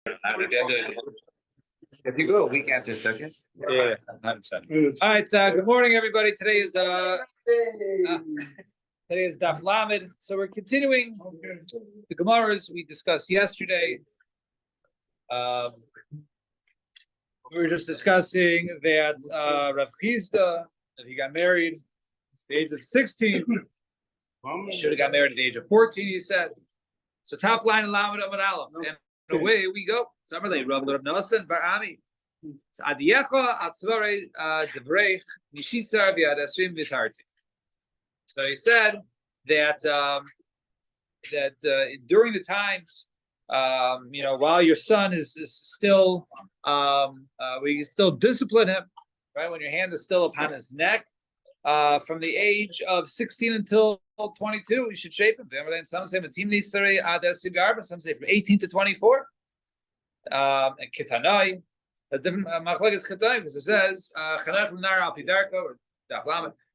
If you go a week after second, yeah, 100%. All right, good morning, everybody. Today is Daf Lamed. So we're continuing the Gemaras we discussed yesterday. We were just discussing that Rav Chisda, that he got married at the age of 16. He should have got married at the age of 14, he said. So top line in Lamed Amud Aleph. And away we go. Summerlay, Rav Nasan Bar Ami. So he said that during the times, while your son is still, we still discipline him, right? When your hand is still upon his neck, from the age of 16 until 22, you should shape him. Some say some say from 18 to 24. And Kitanai. A different machlokes Kitanai because it says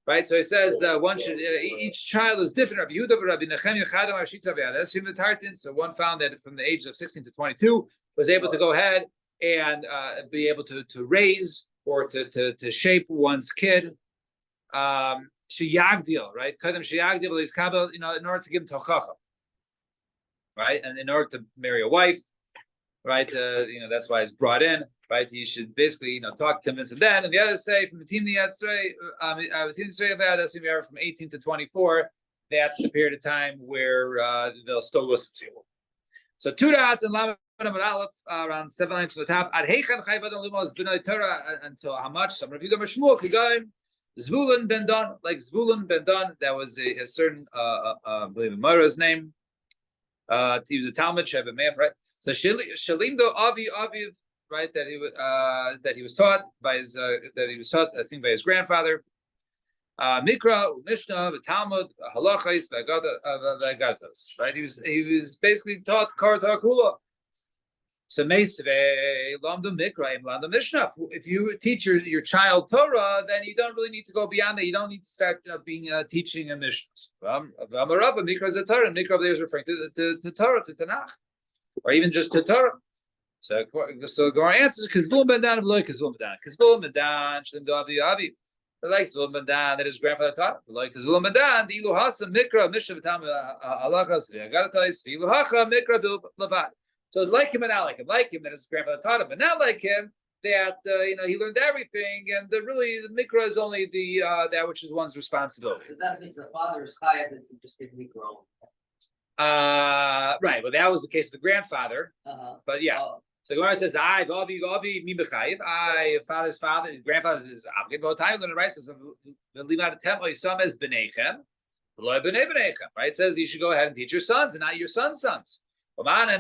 right. So he says that one should each child is different. Rabbi Yehuda, Rabbi Nechem, so one found that from the age of 16 to 22 was able to go ahead and be able to raise or to shape one's kid. Sheyagdil, right? Kadam sheyagdil is kabel, in order to give him tochacha, right? And in order to marry a wife, right? That's why he's brought in, right? You should basically, talk, convince him then. And the others say from the team from 18 to 24, that's the period of time where they'll still listen to you. So two dots and Lamed Aleph around 7 lines from the top. Ad Heichen Chayvad Limos B'nai Torah until how much? Some Rabbi Yehuda Shmuel Kigaim Zvulun Ben Dan, like Zvulun Ben Dan. That was a certain, I believe, a Mara's name. He was a Talmud Sheba man, right? So Shalimdo Aviv, right? That he was taught by his I think by his grandfather. Mikra, Mishnah, Talmud, Halachos, Vagatos, right? He was basically taught Karta Kula. So Meisve Lamda Mikra Lamda Mishnah. If you teach your child Torah, then you don't really need to go beyond that. You don't need to start teaching a Mishnah. Mikra is a Torah. Mikra there is referring to Torah, to Tanakh, or even just to Torah. So our answer is Kizvul Ben Dan V'loy Kizvul Ben Dan. Kizvul Ben Dan Shlim Davi Avi. Like Kizvul Ben Dan that his grandfather taught. Like Kizvul Ben Dan the Ilu Hasa Mikra Mishnah V'tam Halachas V'Agadatais V'Ilu Hacha Mikra Bil Levad. So like him and not like him. Like him that his grandfather taught him, but not like him that he learned everything, and the mikra is only the that which is one's responsibility. So that means the father is chayav that he just did mikra only. Right. Well, that was the case of the grandfather. But yeah. So Gemara says, "I mi b'chayiv. I father's father, grandfather's is obligated." But time going to write says, "Leave out a temple. Yisam es b'neichem, v'lo b'nei b'neichem." Right? It says you should go ahead and teach your sons and not your sons' sons. So how do you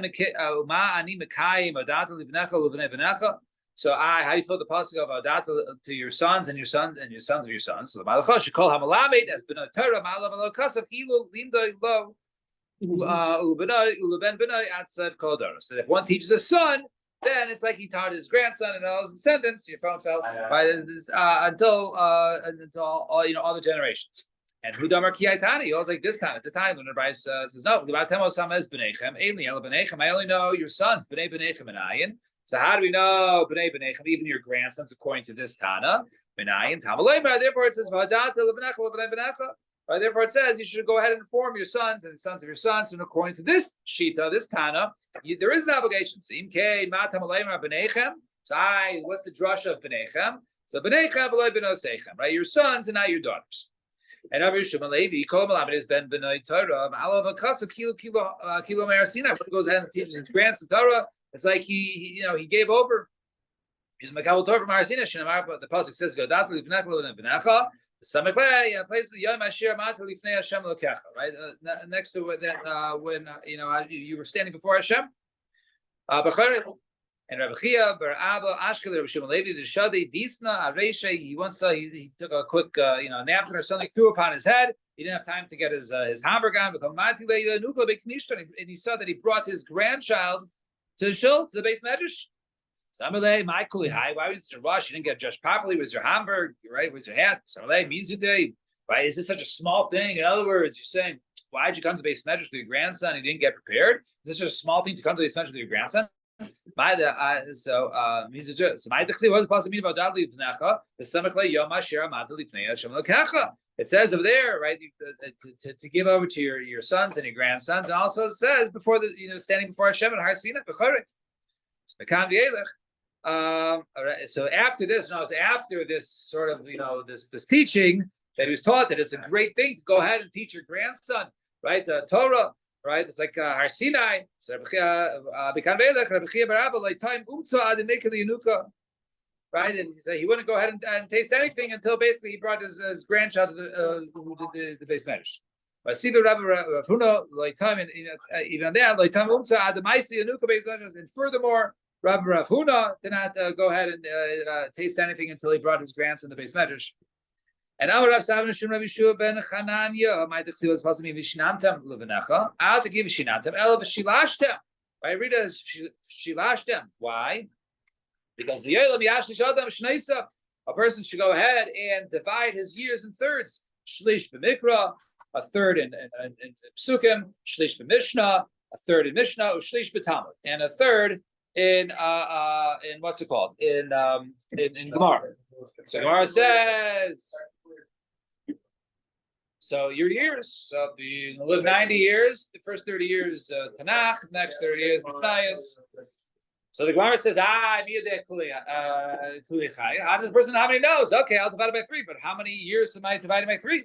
feel the pasuk of Adata to your sons and your sons and your sons of your sons? So the Malacha should call Hamalamed as b'nai Torah Ma'alav Alo Kasav Ilu Limdoi Lo Uben B'nai Atzad Kol Dara. So if one teaches a son, then it's like he taught his grandson and all his descendants. Your phone fell right until all the generations. And Hudamar Kiyaitani, he was like this time at the time when the Bryce says, no, I only know your sons, B'nei B'nechem and Ayin. So how do we know B'nei B'nechem, even your grandsons, according to this Tana? B'nayin, Tamalayma, therefore it says, therefore it says you should go ahead and inform your sons and the sons of your sons. And according to this Shita, this Tana, there is an obligation. So what's the drasha of B'nechem? So B'nechem, right? Your sons and not your daughters. And Rabbi Shimon Levi, Kol Malamed is Ben B'nai Torah, Ma'alav Akasu Kilo Merasina. He goes ahead and teaches his grandson Torah. It's like he gave over. He's Makabel Torah from Merasina. Shinamar, the pasuk says, "Godat Lifnech Lo V'Necha." Samechle, places Yom Asher Mat Lifnei Hashem Lokecha. Right next to that, when you were standing before Hashem. And Rabbi Chia Bar Abba Ashkel Rabbi Shimon Levi the Shadi Disna Aresha. He once he took a quick napkin or something, threw upon his head. He didn't have time to get his hamburger on. And he saw that he brought his grandchild to the shul, to the base medrash. Samalei Michael Hi. Why was it rush? You didn't get dressed properly. Was your hamburger right? Was your hat? Samalei Mizute. Why is this such a small thing? In other words, you're saying, why did you come to the base medrash with your grandson? And you didn't get prepared. Is this just a small thing to come to the base medrash with your grandson? So my dechli was possible mean about dadli v'necha the samachle yom asher amad lifnei Hashem lokecha. It says over there, right, to give over to your sons and your grandsons, and also it says before the standing before Hashem and Har Sinai b'chorek. So after this, after this sort of this teaching that he was taught that it's a great thing to go ahead and teach your grandson, right, Torah. Right, it's like Har Sinai. Right, and he said he wouldn't go ahead and taste anything until basically he brought his grandchild to the base medrash. And furthermore, Rabbi Rav Huna did not go ahead and taste anything until he brought his grandson to the base medrash. And Amar Rav Savin Shum Rabbi Shua ben Chananya, my dechsi was possibly vishnamtem levenecha. Out to give vishnamtem el v'shilashtem. Right, read as shilashtem. Why? Because the yolam yashlish adam shneisa. A person should go ahead and divide his years in thirds. Shlish b'mikra, a third in psukim. Shlish b'mishnah, a third in mishnah. Shlish b'talmud, and a third in what's it called? In Gemara. So Gemara says. So your years. So if you live 90 years, the first 30 years Tanakh, the next 30 years Matthias. So the Gemara says, how does the person how many knows? Okay, I'll divide it by 3, but how many years am I dividing by 3?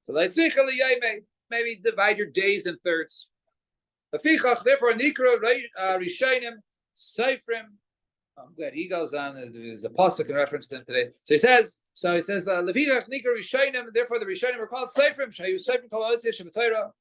So maybe divide your days in thirds. Therefore, Nikra Rishainim Seifrim. I'm glad he goes on. There's a pasuk in reference to him today. So he says, Leviach Nikra Rishainim. Therefore, the Rishainim were called Seifrim. Shayu Seifrim called Osir Torah.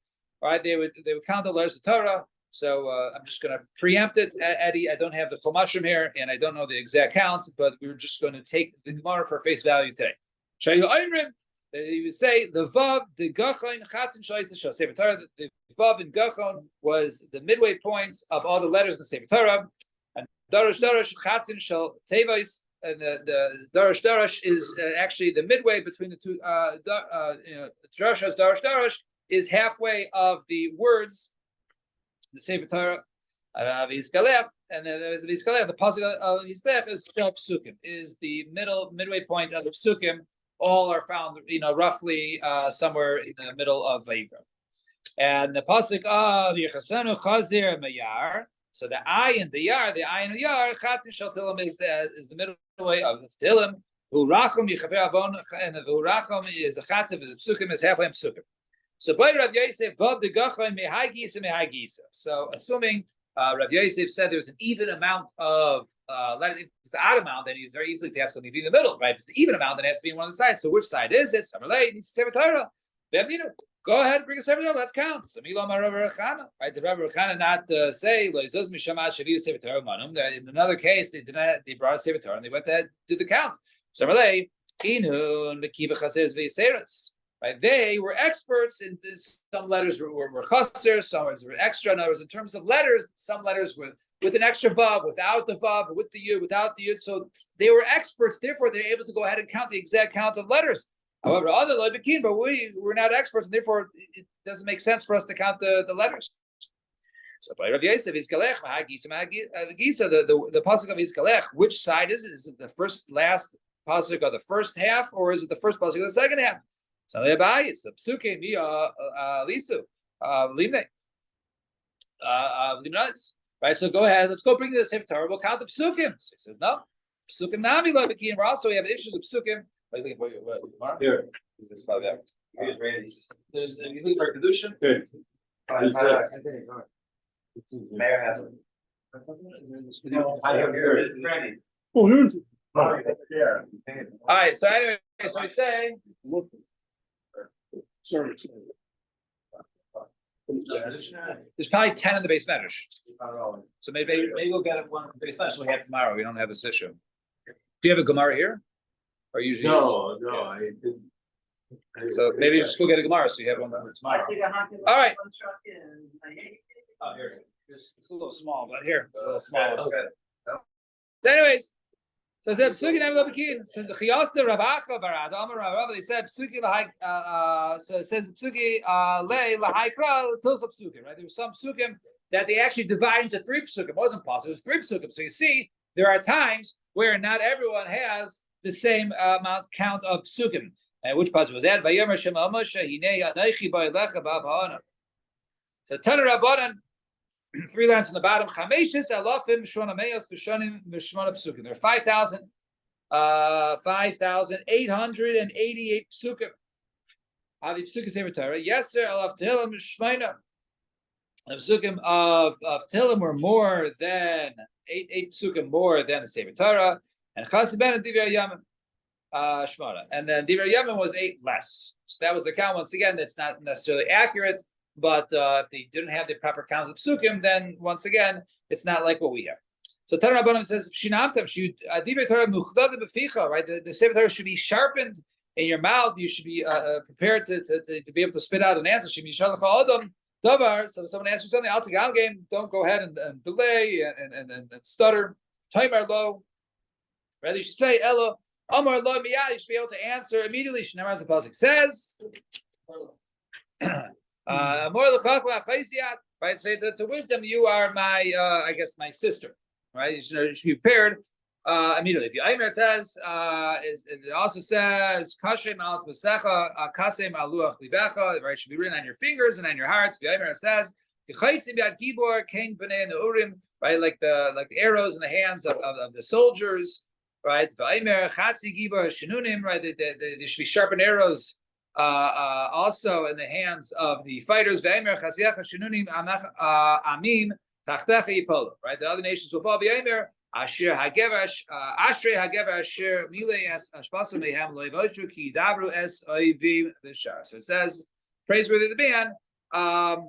All right, they would count the letters of Torah. So I'm just going to preempt it, Eddie. I don't have the Chumashim here, and I don't know the exact counts, but we're just going to take the Gemara for face value today. Shayu Oimrim. He would say the Vav, the Gachon, Chatzin Shais the Sefer Torah. The Vav and Gachon was the midway points of all the letters in the Sefer Torah. Darash Chatzin Shal Tevos, and the Darash is actually the midway between the two. Darash is halfway of the words, the Sefer Torah, Vizkalef, and then there's Vizkalef. The pasuk of Vizkalef is Psukim, is the midway point of the Psukim. All are found, roughly somewhere in the middle of Vayikra. And the pasuk of Yechasenu Chazir Mayar. So the ayin and the yar, chatzin shel tilim is the middle way of tilim. V'urachum yichaber avon, and the v'urachum is the chatzin, the psukim is halfway in psukim. So by Rav Yosef, vav de gachon mehai gisa. So assuming Rav Yosef said there's an even amount of letters, if it's the odd amount, then it's very easy to have something in the middle, right? If it's the even amount, then it has to be on one of the sides. So which side is it? Samarlei needs to say Torah. Go ahead and bring a sefer Torah. Let's count. Right? The Rabbi Rechana not say in another case they brought a sefer Torah and they went to do the count. Right? They were experts in this. Some letters were chaser, some words were extra. In other words, in terms of letters, some letters were with an extra vav, without the vav, with the yud, without the yud. So they were experts. Therefore, they're able to go ahead and count the exact count of letters. However, other loibikin, but we're not experts, and therefore it doesn't make sense for us to count the letters. So by Rav Yosef, Iskalech, the pasuk of Iskalech, which side is it? Is it the last pasuk of the first half, or is it the first pasuk of the second half? So it's the psuke lisu limne limnus. Right. So go ahead. Let's go bring this Sefer Torah. We'll count the psukim. So he says no. Psukim nami loibikin. We also have issues of psukim. Here. Is this about that? Here's Randy's. There's you look for Kedushin. Good. Mayor has it. I have here. Randy. Oh, all right. So anyway, so we say. Sorry. There's probably 10 in the base medrash. So maybe we'll get one in the base medrash we have tomorrow. We don't have this issue. Do you have a Gemara here? Or usually No, I didn't. So maybe just go get a Gemara so you have one for tomorrow. All right. Oh, here. It's a little small, but here. It's a little small. Okay. So anyways, so it said Psuki Never Lobikin. So the Chiyasa Ravacha Barad, Amar Rav, they said Psuki Lahai, so it says Psuki Le Lahai Kra, Tilsa Psuki, right? There was some Psukim that they actually divide into 3 psukim. It wasn't possible. It was 3 psukim. So you see, there are times where not everyone has the same count of psukim. And which pasuk was that? Vayomer Shema Moshe Hinei Anochi Ba'alecha Ba'av Ha'ana. So Tana Rabbanan, 3 lines on the bottom. Chameshes Alafim Shona Meos V'Shonim V'Shmona psukim. There are 5,888 psukim. Avi psukim Sefer Torah. Yester Alaf Tehillim Shmeina. The psukim of Tehillim were more than 8 psukim more than the Sefer Torah. And Chassid Ben and Divrei Yamim. Shmona, and then Divrei Yamim was 8 less. So that was the count. Once again, that's not necessarily accurate, but if they didn't have the proper count of psukim, then once again, it's not like what we have. So Torah Rabbanim says, "Shinamtam Divrei Torah muchdad b'ficha." Right, the Sefer Torah should be sharpened in your mouth. You should be prepared to be able to spit out an answer. Should be shalach ha'adam davar. So if someone asks you something, I'll take on game. Don't go ahead and delay and stutter. Timer low. Rather, you should say Elo. Amar lo miyad, you should be able to answer immediately. Shneimar, as the pasuk says, right? Say to wisdom, you are my, I guess, my sister, right? You should be prepared immediately. If you Aimer says, it also says, Kashem al tmesecha, kasem aluach libecha, right? It should be written on your fingers and on your hearts. If you Aimer says, right? Like the arrows in the hands of the soldiers. Right, right. There should be sharpened arrows also in the hands of the fighters. Right, the other nations will fall. Asher hagevash, Ashrei hagevash asher milei ashpasu meham loivoshu ki dabru es oivim v'shar. So it says, praiseworthy the man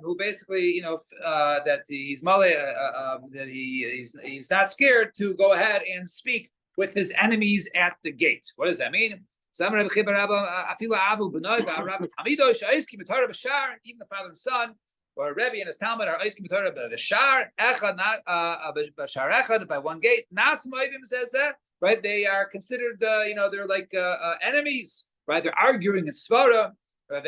who basically, that he's male, that he's not scared to go ahead and speak with his enemies at the gate. What does that mean? Even the father and son, or Rebbe and his Talmud are Eiskim Torah b'Shar Echad, not b'Shar Echad, by one gate. Nas Moivim says that, right? They are considered, they're like enemies, right? They're arguing in Svara. In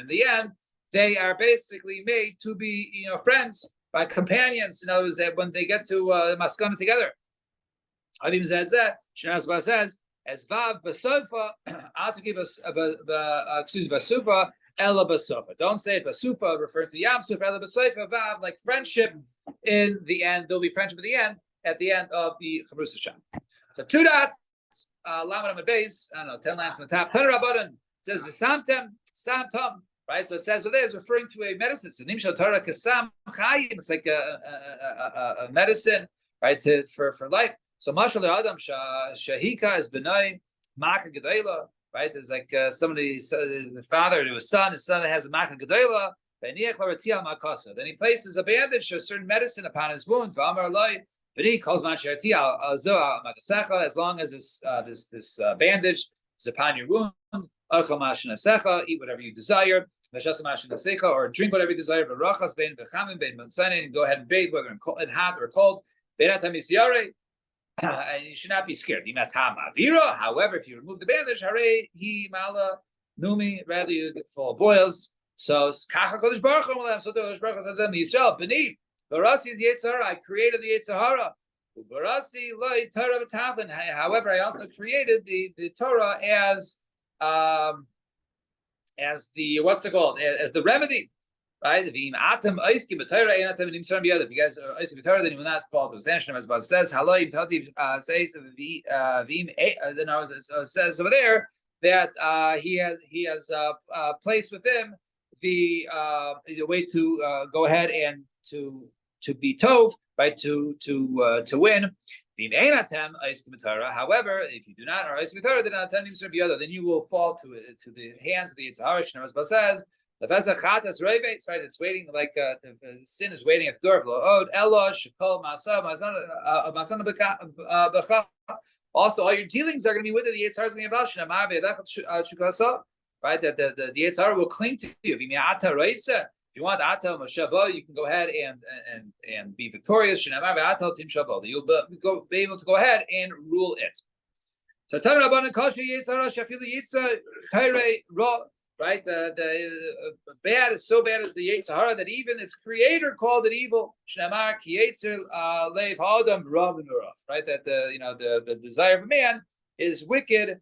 the end, they are basically made to be, friends, by companions. In other words, that when they get to Maskana together. Adim Zedzeh, Shnaz says, as Vav Basofa, Ataki Basufa, Ella Basofa. Don't say it Basufa, referring to Yam Suf, Ella Basofa, Vav, like friendship in the end. There'll be friendship at the end of the Chavrus Hashem. So 2 dots, Lamed Amud Beis, I don't know, 10 lines on the top. Tana Rabbanan, it says V'samtem, Samtam, right? So it says, there is referring to a medicine. So Nimshal Torah Kasam Chayim, it's like a medicine, right, for life. So Mashal Adam Shahika is Benai Maka Gedela, right? There's like somebody, the father to his son has a Maka Gedela. Then he places a bandage, a certain medicine upon his wound. But he calls as long as this bandage is upon your wound. Eat whatever you desire, or drink whatever you desire. And go ahead and bathe, whether in hot or cold. And you should not be scared. However, if you remove the bandage, hare he mala numi, rather you get full of boils. So Kacha Kodesh Baruch Hu Malam. So the Kodesh Baruch Hu said to them, Yisrael, B'ni, Barasi is Yetzirah. I created the Yetzirah. Barasi loy Torah v'taflin. However, I also created the Torah as the what's it called? As the remedy. Right? If you guys are Eiskim B'Torah, then you will not fall to his nation. As Baz says, Haloim Tativ says says over there that he has placed with him the way to go ahead and to be tov, right? To win. However, if you do not are Eiskim B'Torah, then you will fall to the hands of the Yitzhar. As Baz says. The Pesach Chatas Revetz, right? It's waiting like the sin is waiting at the door of Lo'od Ella Shekol Masa Masana B'cha. Also, all your dealings are going to be with it. The Yitzhar is going to be about Shnamar Ve'edachot Shukasa, right? That the Yitzhar will cling to you. If you want Ata Moshe, you can go ahead and be victorious. Shnamar Ve'ata Tim Shabo. You'll be able to go ahead and rule it. So Tana Rabbanan Kosher Yitzhar Shafilu Yitzhar Chayre Ro. right? The bad is so bad as the Yetzer Hara that even its creator called it evil. Shnamar ki Yetzer leiv ha'adam rav v'nurav, right? That the desire of a man is wicked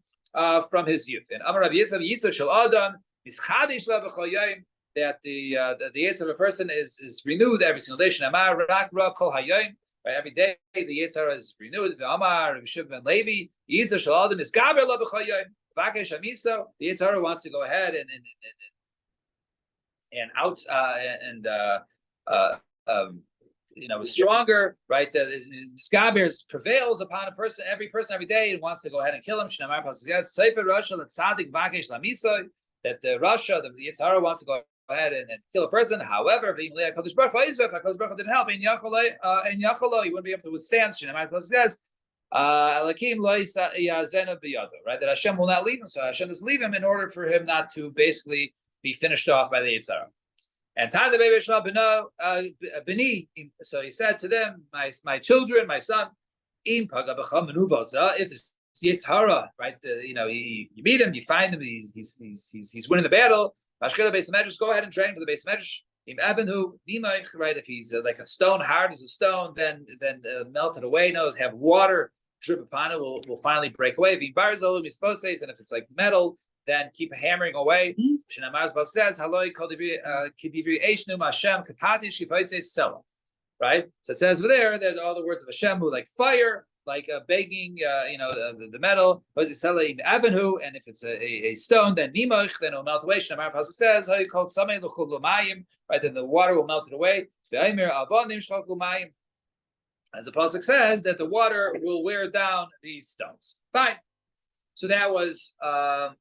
from his youth. And Amar Rabbi Yisrael shel Adam ischadish la b'chol yom, that the Yetzer of a person is renewed every single day. Shnamar rak ra kol hayom. Right, every day the Yetzer Hara is renewed. The Amar Rabbi Shimon ben Levi Yetzer shel Adam isgaber la b'chol yom. The Yetzer Hara wants to go ahead and is stronger, right? That is Misgaber prevails upon a person, every day, and wants to go ahead and kill him. Shnamar Sefer Russia Tzaddik Vakesh Lamiso, that the Yetzer Hara wants to go ahead and kill a person. However, if HaKadosh Baruch Hu didn't help, and Yachalo, he wouldn't be able to withstand. Shnamar says, Elakim lo yazvenu biyado, right? That Hashem will not leave him, so Hashem doesn't leave him in order for him not to basically be finished off by the Yetzer Hara. And Tan the baby Shema Beni, so he said to them, my children, my son, Im Paga B'cha Menuvaza, if this Yetzer Hara, right? You meet him, you find him, he's winning the battle. Mashkela Beis Medrash, go ahead and train for the Beis Medrash. Im Evanhu Nimaich, right? If he's like a stone, hard as a stone, then melted away. Knows have water drip upon it, will finally break away. If he barzolu mispotes, and if it's like metal, then keep hammering away. Shnamar says, "Haloi kodivri kidivri eishnu Hashem kapatish kipaitze sela." Right. So it says over there that all the words of Hashem who like fire, like begging, the metal. Avenue, and if it's a stone, then nimach, then it'll melt away. Shnamar pasuk says, "How you call samei luchul lumayim?" Right, then the water will melt it away. As the pasuk says, that the water will wear down these stones. Fine. So that was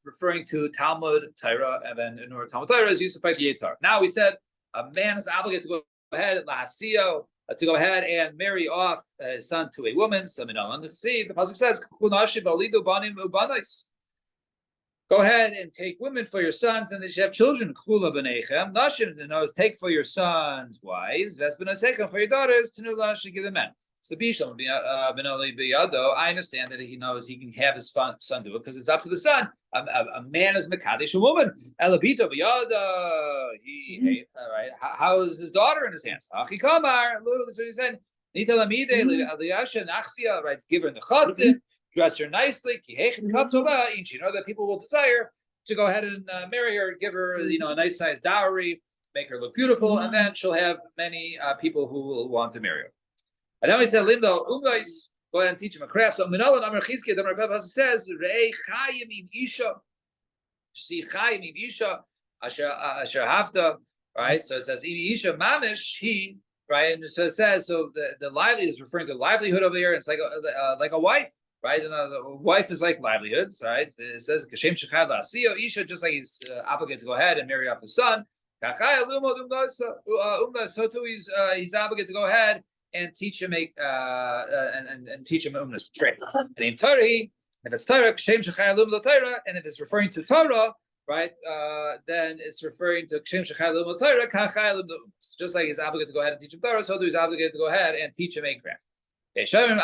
referring to Talmud Torah, and then in order Talmud Torah is used to fight the Yetzer Hara. Now we said a man is obligated to go ahead and lahasio, to go ahead and marry off his son to a woman. So the pasuk says, go ahead and take women for your sons, and they should have children. Kula b'neichem. Nashim knows take for your sons wives. Vesbenoseichem for your daughters. Tenula should give them men. So Bishlam benoli biyado. I understand that he knows he can have his son do it because it's up to the son. A man is mekadesh a woman. Elabito biyado. All right. How is his daughter in his hands? Achikamar. That's what he said. Nita lamide liyasha nachsia. Right. Give her the chatzin. Dress her nicely, and she know that people will desire to go ahead and marry her, give her, a nice sized dowry, make her look beautiful, and then she'll have many people who will want to marry her. And then we said, Lindo, umgais, go ahead and teach him a craft. So Minolan Amar Chizkiah, the Rav says, Re'ei chayim im isha. See chayim im isha, asher hafta, right? So it says, im isha mamish, he, right? And so it says, so the lively is referring to livelihood over here. It's like a wife. Right, and the wife is like livelihoods, right? It says Kashem Shechad La'asiyo Isha, just like he's obligated to go ahead and marry off his son. So too he's obligated to go ahead and teach him and teach him umnas. Great. And in Torah, if it's Torah, Kashem Shechad Lumad Torah, and if it's referring to Torah, right, then it's referring to Kashem Shechad Lumad Torah, Kachai Lumad Umnas. Just like he's obligated to go ahead and teach him Torah, so too he's obligated to go ahead and teach him a craft. Some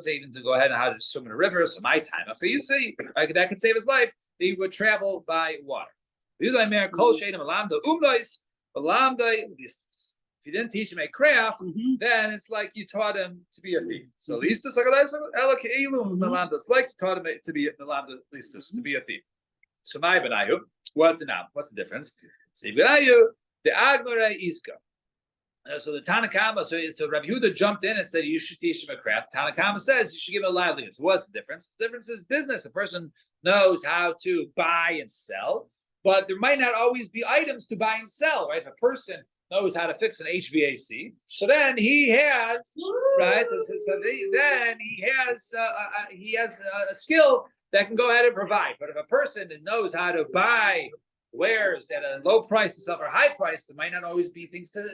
say even to go ahead and how to swim in a river. So my time, if you see, right, that could save his life. He would travel by water. If you didn't teach him a craft, then it's like you taught him to be a thief. So it's like you taught him to be to be a thief. So my benayu, what's the difference? See benayu, the agmare iska. So the Tanakama, so Rabbi Yehuda jumped in and said you should teach him a craft. Tanakama says you should give him a livelihood. So what's the difference? The difference is business. A person knows how to buy and sell, but there might not always be items to buy and sell, right? If a person knows how to fix an HVAC, so then he has, right? So then he has a skill that can go ahead and provide. But if a person knows how to buy wares at a low price to sell for a high price, there might not always be things to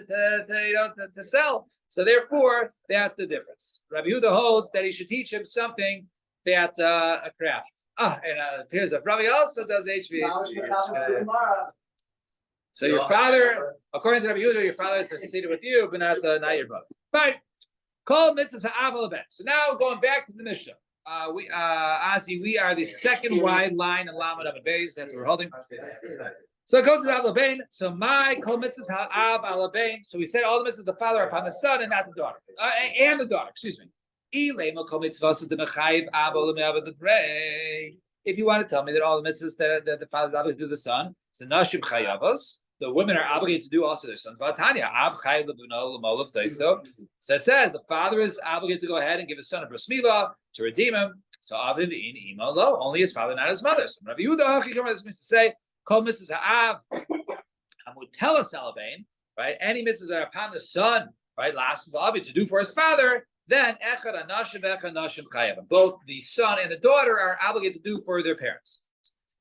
sell. So therefore, that's the difference. Rabbi Yehuda holds that he should teach him something that's a craft. And here's that Rabbi also does HVAC. So your father, according to Rabbi Yehuda, your father is associated with you, but not your brother. Fine. Call mitzvahs ha'aval ben. So now going back to the Mishnah. we are the second wide line in Lamed Amud Beis. That's what we're holding. So it goes to Av Labain. So my kol mitzvahs ha'av al Labain. So we said all the mitzvahs of the father are upon the son and not the daughter, and the daughter. Excuse me. If you want to tell me that all the mitzvahs that the father is obligated to do the son, so nashim chayavos, the women are obligated to do also their sons. So it says the father is obligated to go ahead and give his son a bris milah to redeem him. So aviv in ima lo, only his father, not his mother. So Rabbi Yehuda this means to say kol mitzvahs ha'av hamutelas alabain, right? Any mitzvahs that are upon the son, right? Last is obligated to do for his father. Then echad anashim echad nashim chayavim. Both the son and the daughter are obligated to do for their parents.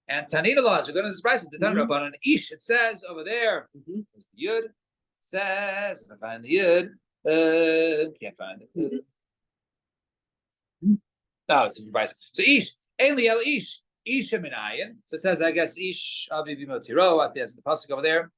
And Tanina laws, we're going to surprise it. The Tanina about an ish. It says over there. There's the yud. It says, if I find the yud, can't find it. No, it's surprising. So ish, Eli el ish, isha minayin. So it says, I guess ish avivimo tiro. That's the pasuk over there.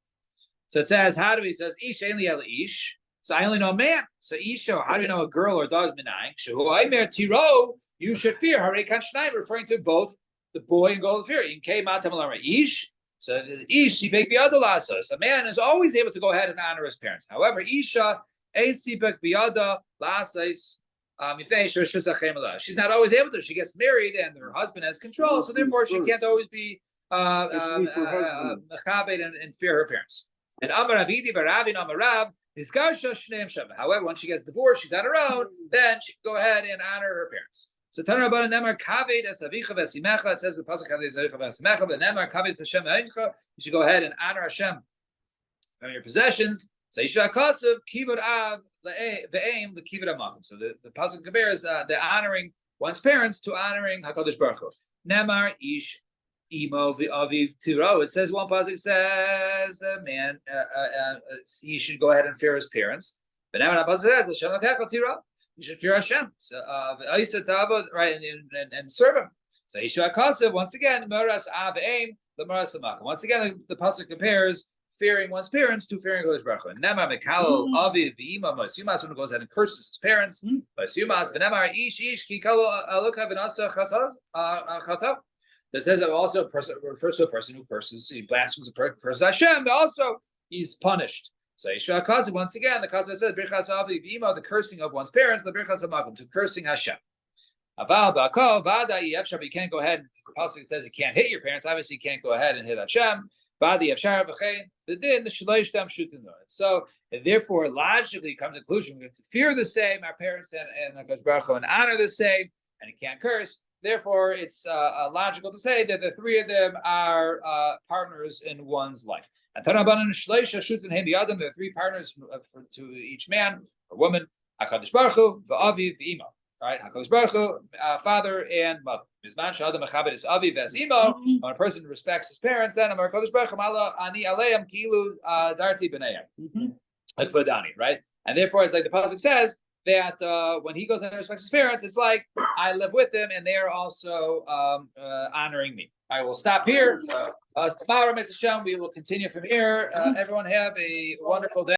So it says, how do we? It says ish Eli el ish. So I only know a man. So isha, how do you know a girl or a dog minayin? Shehu aimer tiro. You should fear harikan shnai, referring to both the boy and girl of fear. In K Matam Ish. So Ish, Sipek Biada. So a man is always able to go ahead and honor his parents. However, Isha ain't Sipek Biada Lasais. She's not always able to. She gets married and her husband has control, so therefore she can't always be mechabed and fear her parents. And Amar Avidi Baravin Amarav. However, when she gets divorced, she's on her own, then she can go ahead and honor her parents. So Tanur Rabbanan Nemar Kaved es Avicha v'Simecha. It says the pasuk Kaved es Avicha v'Simecha. But Nemar Kaved es Hashem v'Eincha. You should go ahead and honor Hashem from your possessions. So Yisha Kasav Kivud Av v'Aim l'Kivud Amakim. So the pasuk compares the honoring one's parents to honoring Hakadosh Baruch Hu. Nemar Ish Imo v'Aviv Tiro. It says one pasuk says a man he should go ahead and fear his parents. But Nemar pasuk says Hashem l'Kecha Tiro. You should fear Hashem. So, right, and serve Him. So, Yisha Kasev, once again, Meras Av Aim, the Meras Amakim. Once again, the pasuk compares fearing one's parents to fearing Kodesh Baruch Hu. Nemar Mekalo Aviv V'Ima Masumas, when he goes ahead and curses his parents. Masumas V'Nemar Ish Kikalo Aluka V'Nasa Chatav. That says that also refers to a person who curses, he blasphemes Hashem, but also he's punished. So Yisha Kasev, once again, the Kasev says Birchas Aviv V'Ima, the cursing of one's parents, the Birchas Amakim, to cursing Hashem. Aval Ba'kol Vada Yefshar, but you can't go ahead. The pasuk says you can't hit your parents. Obviously, you can't go ahead and hit Hashem. Vada Yefshar B'chein the din the Shleish Dam Shutin. So therefore, logically, comes to the conclusion we have to fear the same, our parents and Hakadosh Baruch Hu, and honor the same, and you can't curse. Therefore, it's logical to say that the three of them are partners in one's life. And Tanabanan Shleisha Shutin Hem B'Yadam, there are three partners to each man or woman. Hakadosh Baruch Hu, V'Aviv V'Imo. Right, Hakadosh Baruch Hu, father and mother. Mizman shadam mechabed is aviv as imo. When a person respects his parents, then Amar Hakadosh Baruch Hu Mala ani aleim kilu darti b'neiam. Akvadani, right? And therefore, it's like the pasuk says that when he goes and respects his parents, it's like I live with them, and they are also honoring me. I will stop here. Tomorrow, Mitzvah Shem, we will continue from here. Everyone have a wonderful day.